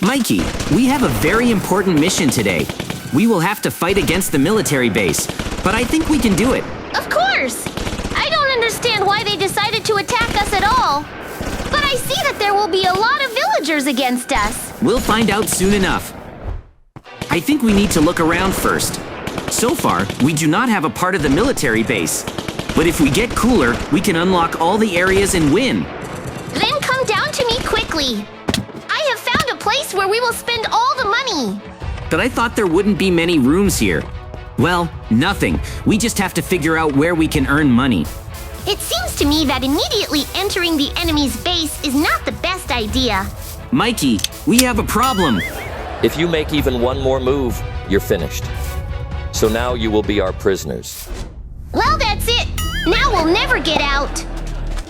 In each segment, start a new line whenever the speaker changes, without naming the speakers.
Mikey, we have a very important mission today. We will have to fight against the military base, but I think we can do it.
Of course! I don't understand why they decided to attack us at all. But I see that there will be a lot of villagers against us.
We'll find out soon enough. I think we need to look around first. So far, we do not have a part of the military base. But if we get cooler, we can unlock all the areas and win.
Then come down to me quickly. I have found a place where we will spend all the money.
But I thought there wouldn't be many rooms here. Well, nothing. We just have to figure out where we can earn money.
It seems to me that immediately entering the enemy's base is not the best idea.
Mikey, we have a problem.
If you make even one more move, you're finished. So now you will be our prisoners.
Well, that's it. Now we'll never get out.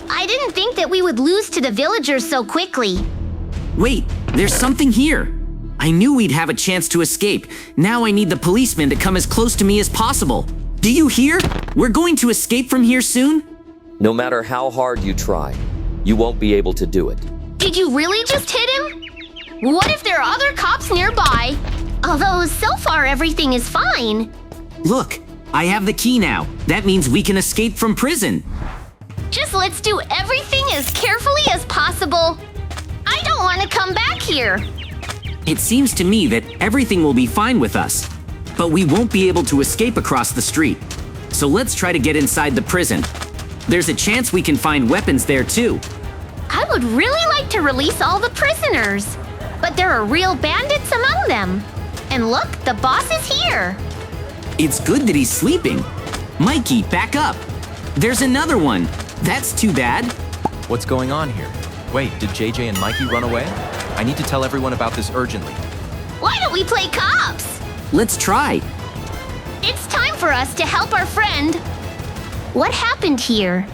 I didn't think that we would lose to the villagers so quickly.
Wait, there's something here. I knew we'd have a chance to escape. Now I need the policeman to come as close to me as possible. Do you hear? We're going to escape from here soon?
No matter how hard you try, you won't be able to do it.
Did you really just hit him? What if there are other cops nearby? Although, so far everything is fine.
Look, I have the key now. That means we can escape from prison.
Just let's do everything as carefully as possible. I don't want to come back here.
It seems to me that everything will be fine with us, but we won't be able to escape across the street. So let's try to get inside the prison. There's a chance we can find weapons there too.
I would really like to release all the prisoners, but there are real bandits among them. And look, the boss is here.
It's good that he's sleeping. Mikey, back up. There's another one. That's too bad.
What's going on here? Wait, did JJ and Mikey run away? I need to tell everyone about this urgently.
Why don't we play cops?
Let's try.
It's time for us to help our friend. What happened here?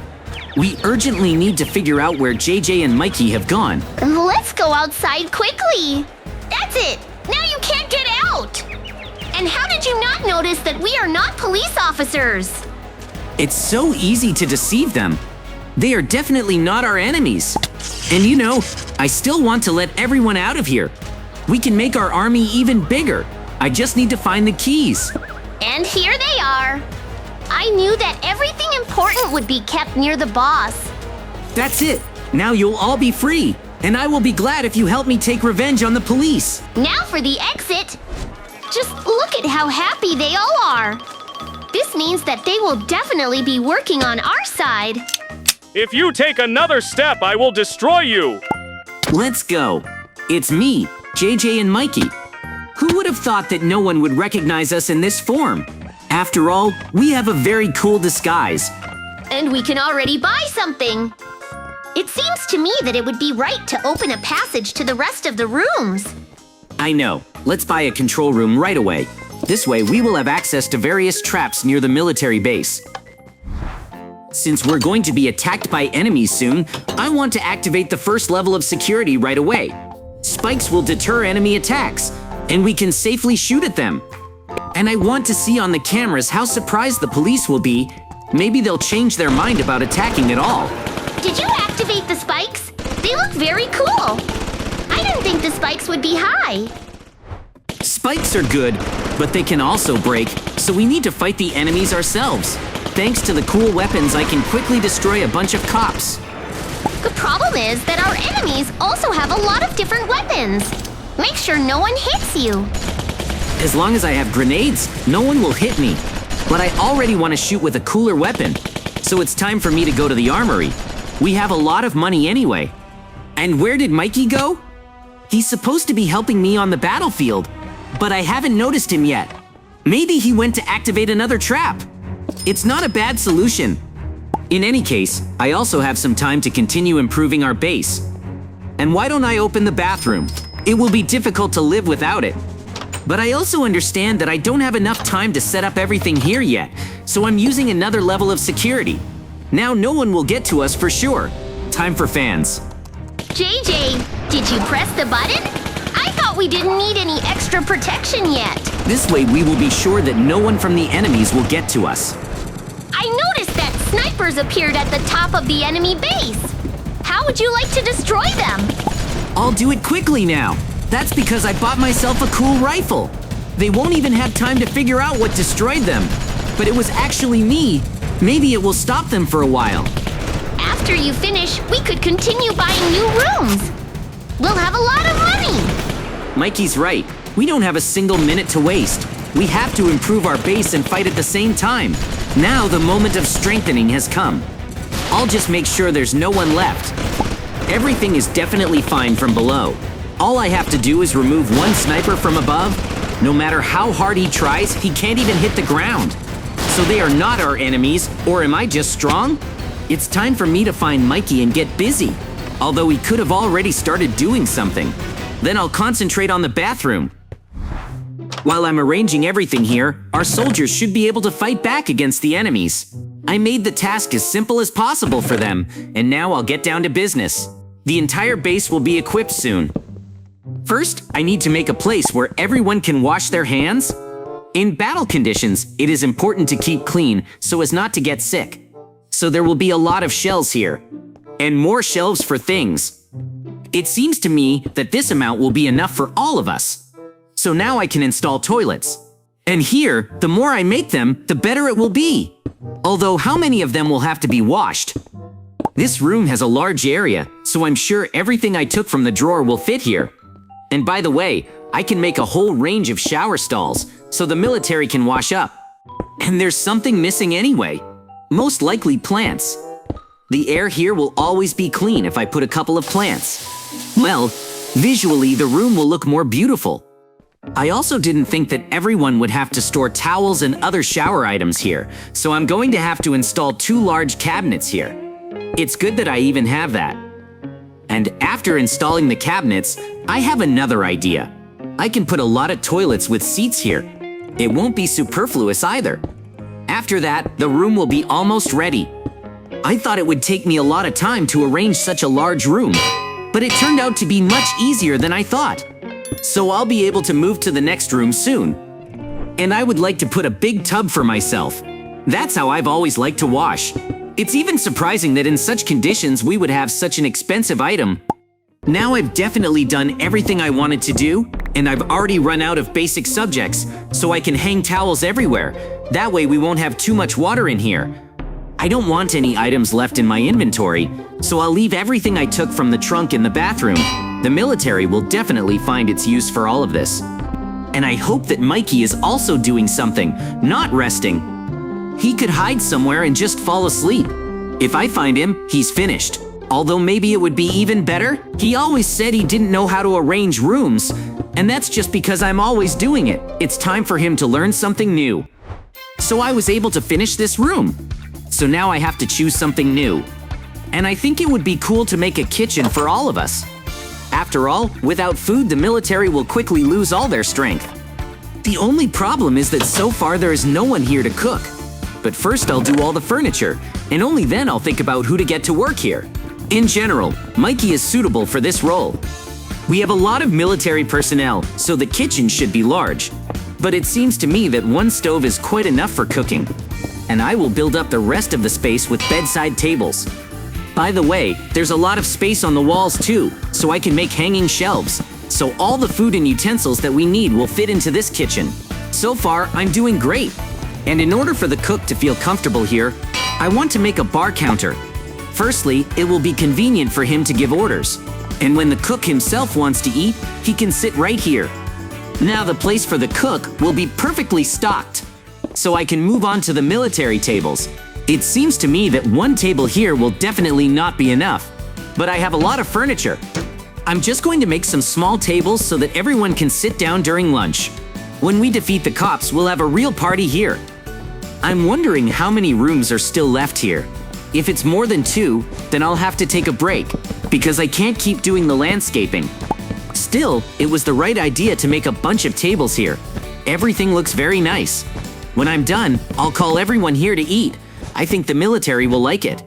We urgently need to figure out where JJ and Mikey have gone.
Let's go outside quickly. That's it. Now you can't get out. And how did you not notice that we are not police officers?
It's so easy to deceive them. They are definitely not our enemies. And you know, I still want to let everyone out of here. We can make our army even bigger. I just need to find the keys.
And here they are. I knew that everything important would be kept near the boss.
That's it. Now you'll all be free. And I will be glad if you help me take revenge on the police.
Now for the exit. Just look at how happy they all are. This means that they will definitely be working on our side.
If you take another step, I will destroy you!
Let's go. It's me, JJ and Mikey. Who would have thought that no one would recognize us in this form? After all, we have a very cool disguise.
And we can already buy something. It seems to me that it would be right to open a passage to the rest of the rooms.
I know. Let's buy a control room right away. This way, we will have access to various traps near the military base. Since we're going to be attacked by enemies soon, I want to activate the first level of security right away. Spikes will deter enemy attacks, and we can safely shoot at them. And I want to see on the cameras how surprised the police will be. Maybe they'll change their mind about attacking at all.
Did you activate the spikes? They look very cool. I didn't think the spikes would be high.
Spikes are good, but they can also break, so we need to fight the enemies ourselves. Thanks to the cool weapons, I can quickly destroy a bunch of cops.
The problem is that our enemies also have a lot of different weapons. Make sure no one hits you.
As long as I have grenades, no one will hit me. But I already want to shoot with a cooler weapon, so it's time for me to go to the armory. We have a lot of money anyway. And where did Mikey go? He's supposed to be helping me on the battlefield, but I haven't noticed him yet. Maybe he went to activate another trap. It's not a bad solution. In any case, I also have some time to continue improving our base. And why don't I open the bathroom? It will be difficult to live without it. But I also understand that I don't have enough time to set up everything here yet, so I'm using another level of security. Now no one will get to us for sure. Time for fans.
JJ, did you press the button? I thought we didn't need any extra protection yet.
This way we will be sure that no one from the enemies will get to us.
I noticed that snipers appeared at the top of the enemy base. How would you like to destroy them?
I'll do it quickly now. That's because I bought myself a cool rifle. They won't even have time to figure out what destroyed them. But it was actually me. Maybe it will stop them for a while.
After you finish, we could continue buying new rooms. We'll have a lot of money.
Mikey's right. We don't have a single minute to waste. We have to improve our base and fight at the same time. Now the moment of strengthening has come. I'll just make sure there's no one left. Everything is definitely fine from below. All I have to do is remove one sniper from above. No matter how hard he tries, he can't even hit the ground. So they are not our enemies, or am I just strong? It's time for me to find Mikey and get busy. Although he could have already started doing something. Then I'll concentrate on the bathroom. While I'm arranging everything here, our soldiers should be able to fight back against the enemies. I made the task as simple as possible for them, and now I'll get down to business. The entire base will be equipped soon. First, I need to make a place where everyone can wash their hands. In battle conditions, it is important to keep clean so as not to get sick. So there will be a lot of shelves here, and more shelves for things. It seems to me that this amount will be enough for all of us. So now I can install toilets. And here, the more I make them, the better it will be. Although how many of them will have to be washed? This room has a large area, so I'm sure everything I took from the drawer will fit here. And by the way, I can make a whole range of shower stalls, so the military can wash up. And there's something missing anyway. Most likely plants. The air here will always be clean if I put a couple of plants. Well, visually the room will look more beautiful. I also didn't think that everyone would have to store towels and other shower items here, so I'm going to have to install 2 large cabinets here. It's good that I even have that. And after installing the cabinets, I have another idea. I can put a lot of toilets with seats here. It won't be superfluous either. After that, the room will be almost ready. I thought it would take me a lot of time to arrange such a large room, but it turned out to be much easier than I thought. So I'll be able to move to the next room soon. And I would like to put a big tub for myself. That's how I've always liked to wash. It's even surprising that in such conditions we would have such an expensive item. Now I've definitely done everything I wanted to do, and I've already run out of basic subjects, so I can hang towels everywhere. That way we won't have too much water in here. I don't want any items left in my inventory, so I'll leave everything I took from the trunk in the bathroom. The military will definitely find its use for all of this. And I hope that Mikey is also doing something, not resting. He could hide somewhere and just fall asleep. If I find him, he's finished. Although maybe it would be even better, he always said he didn't know how to arrange rooms. And that's just because I'm always doing it. It's time for him to learn something new. So I was able to finish this room. So now I have to choose something new. And I think it would be cool to make a kitchen for all of us. After all, without food, the military will quickly lose all their strength. The only problem is that so far there is no one here to cook. But first I'll do all the furniture, and only then I'll think about who to get to work here. In general, Mikey is suitable for this role. We have a lot of military personnel, so the kitchen should be large. But it seems to me that one stove is quite enough for cooking. And I will build up the rest of the space with bedside tables. By the way, there's a lot of space on the walls too, so I can make hanging shelves. So all the food and utensils that we need will fit into this kitchen. So far, I'm doing great. And in order for the cook to feel comfortable here, I want to make a bar counter. Firstly, it will be convenient for him to give orders. And when the cook himself wants to eat, he can sit right here. Now the place for the cook will be perfectly stocked. So I can move on to the military tables. It seems to me that one table here will definitely not be enough. But I have a lot of furniture. I'm just going to make some small tables so that everyone can sit down during lunch. When we defeat the cops, we'll have a real party here. I'm wondering how many rooms are still left here. If it's more than 2, then I'll have to take a break, because I can't keep doing the landscaping. Still, it was the right idea to make a bunch of tables here. Everything looks very nice. When I'm done, I'll call everyone here to eat. I think the military will like it.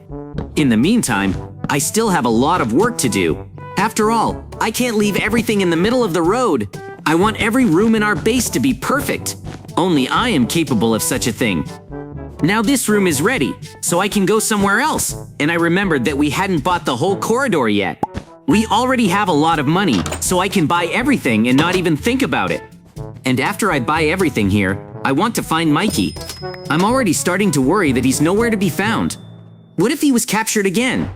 In the meantime, I still have a lot of work to do. After all, I can't leave everything in the middle of the road. I want every room in our base to be perfect. Only I am capable of such a thing. Now this room is ready, so I can go somewhere else. And I remembered that we hadn't bought the whole corridor yet. We already have a lot of money, so I can buy everything and not even think about it. And after I buy everything here, I want to find Mikey. I'm already starting to worry that he's nowhere to be found. What if he was captured again?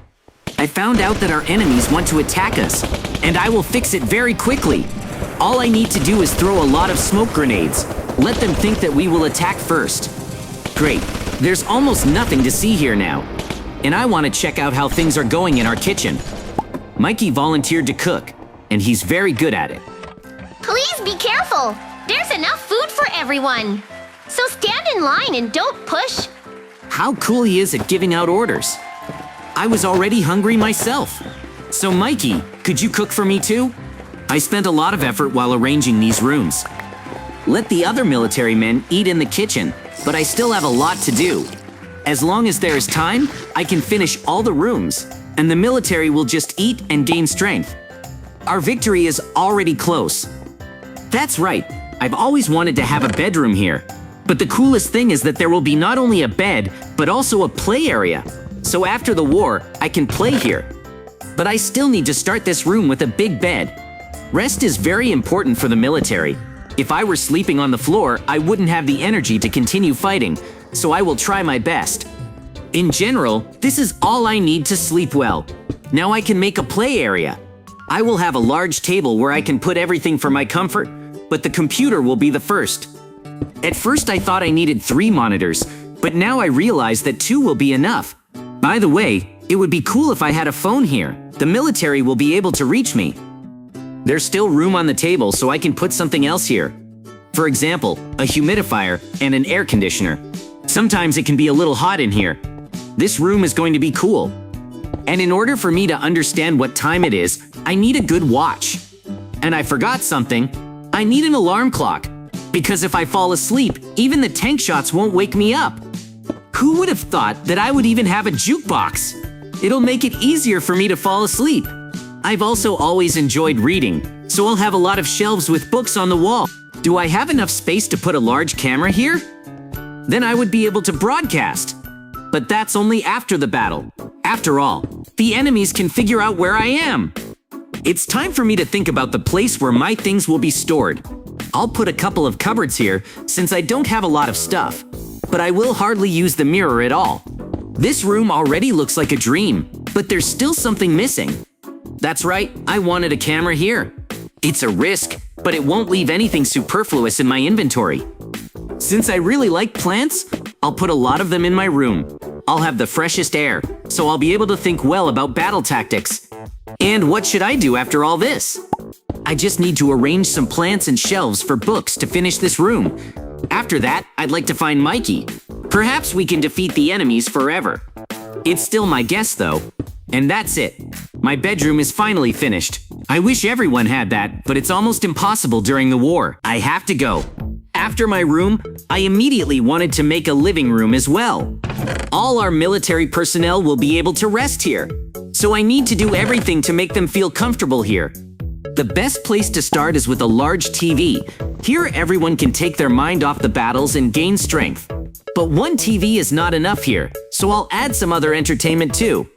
I found out that our enemies want to attack us, and I will fix it very quickly. All I need to do is throw a lot of smoke grenades. Let them think that we will attack first. Great, there's almost nothing to see here now. And I want to check out how things are going in our kitchen. Mikey volunteered to cook, and he's very good at it.
Please be careful. There's enough food for everyone. So stand in line and don't push.
How cool he is at giving out orders. I was already hungry myself. So Mikey, could you cook for me too? I spent a lot of effort while arranging these rooms. Let the other military men eat in the kitchen, but I still have a lot to do. As long as there is time, I can finish all the rooms, and the military will just eat and gain strength. Our victory is already close. That's right, I've always wanted to have a bedroom here. But the coolest thing is that there will be not only a bed, but also a play area. So after the war, I can play here. But I still need to start this room with a big bed. Rest is very important for the military. If I were sleeping on the floor, I wouldn't have the energy to continue fighting, so I will try my best. In general, this is all I need to sleep well. Now I can make a play area. I will have a large table where I can put everything for my comfort, but the computer will be the first. At first I thought I needed 3 monitors, but now I realize that 2 will be enough. By the way, it would be cool if I had a phone here. The military will be able to reach me. There's still room on the table, so I can put something else here. For example, a humidifier and an air conditioner. Sometimes it can be a little hot in here. This room is going to be cool. And in order for me to understand what time it is, I need a good watch. And I forgot something. I need an alarm clock. Because if I fall asleep, even the tank shots won't wake me up. Who would have thought that I would even have a jukebox? It'll make it easier for me to fall asleep. I've also always enjoyed reading, so I'll have a lot of shelves with books on the wall. Do I have enough space to put a large camera here? Then I would be able to broadcast. But that's only after the battle. After all, the enemies can figure out where I am. It's time for me to think about the place where my things will be stored. I'll put a couple of cupboards here since I don't have a lot of stuff, but I will hardly use the mirror at all. This room already looks like a dream, but there's still something missing. That's right, I wanted a camera here. It's a risk, but it won't leave anything superfluous in my inventory. Since I really like plants, I'll put a lot of them in my room. I'll have the freshest air, so I'll be able to think well about battle tactics. And what should I do after all this? I just need to arrange some plants and shelves for books to finish this room. After that, I'd like to find Mikey. Perhaps we can defeat the enemies forever. It's still my guess though. And that's it. My bedroom is finally finished. I wish everyone had that, but it's almost impossible during the war. I have to go. After my room, I immediately wanted to make a living room as well. All our military personnel will be able to rest here. So I need to do everything to make them feel comfortable here. The best place to start is with a large TV. Here everyone can take their mind off the battles and gain strength. But one TV is not enough here, so I'll add some other entertainment too.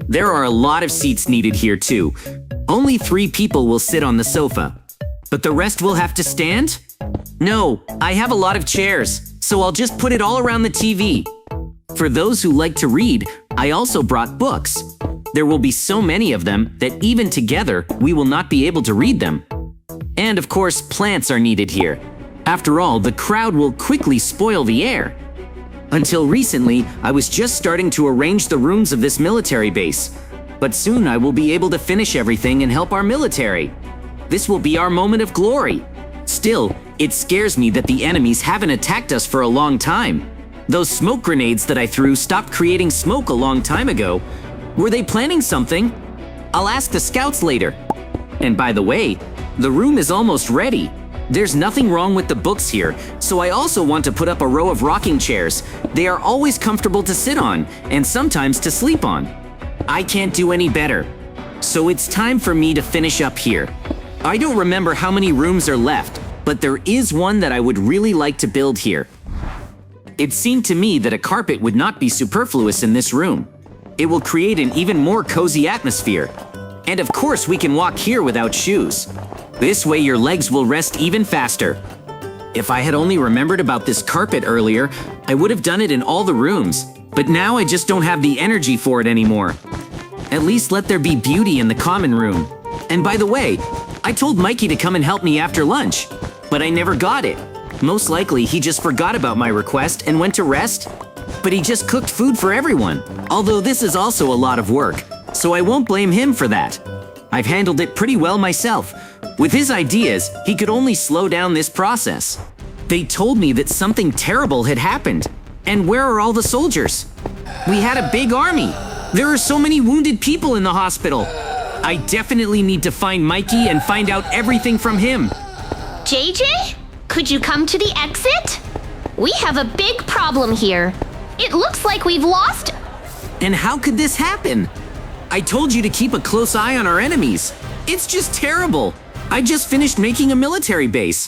There are a lot of seats needed here too. Only 3 people will sit on the sofa. But the rest will have to stand? No, I have a lot of chairs, so I'll just put it all around the TV. For those who like to read, I also brought books. There will be so many of them that even together, we will not be able to read them. And of course, plants are needed here. After all, the crowd will quickly spoil the air. Until recently, I was just starting to arrange the rooms of this military base. But soon I will be able to finish everything and help our military. This will be our moment of glory. Still, it scares me that the enemies haven't attacked us for a long time. Those smoke grenades that I threw stopped creating smoke a long time ago. Were they planning something? I'll ask the scouts later. And by the way, the room is almost ready. There's nothing wrong with the books here, so I also want to put up a row of rocking chairs. They are always comfortable to sit on, and sometimes to sleep on. I can't do any better. So it's time for me to finish up here. I don't remember how many rooms are left, but there is one that I would really like to build here. It seemed to me that a carpet would not be superfluous in this room. It will create an even more cozy atmosphere. And of course, we can walk here without shoes. This way your legs will rest even faster. If I had only remembered about this carpet earlier, I would have done it in all the rooms. But now I just don't have the energy for it anymore. At least let there be beauty in the common room. And by the way, I told Mikey to come and help me after lunch, but I never got it. Most likely, he just forgot about my request and went to rest. But he just cooked food for everyone, although this is also a lot of work, so I won't blame him for that. I've handled it pretty well myself. With his ideas, he could only slow down this process. They told me that something terrible had happened. And where are all the soldiers? We had a big army. There are so many wounded people in the hospital. I definitely need to find Mikey and find out everything from him.
JJ? Could you come to the exit? We have a big problem here. It looks like we've lost...
And how could this happen? I told you to keep a close eye on our enemies. It's just terrible. I just finished making a military base.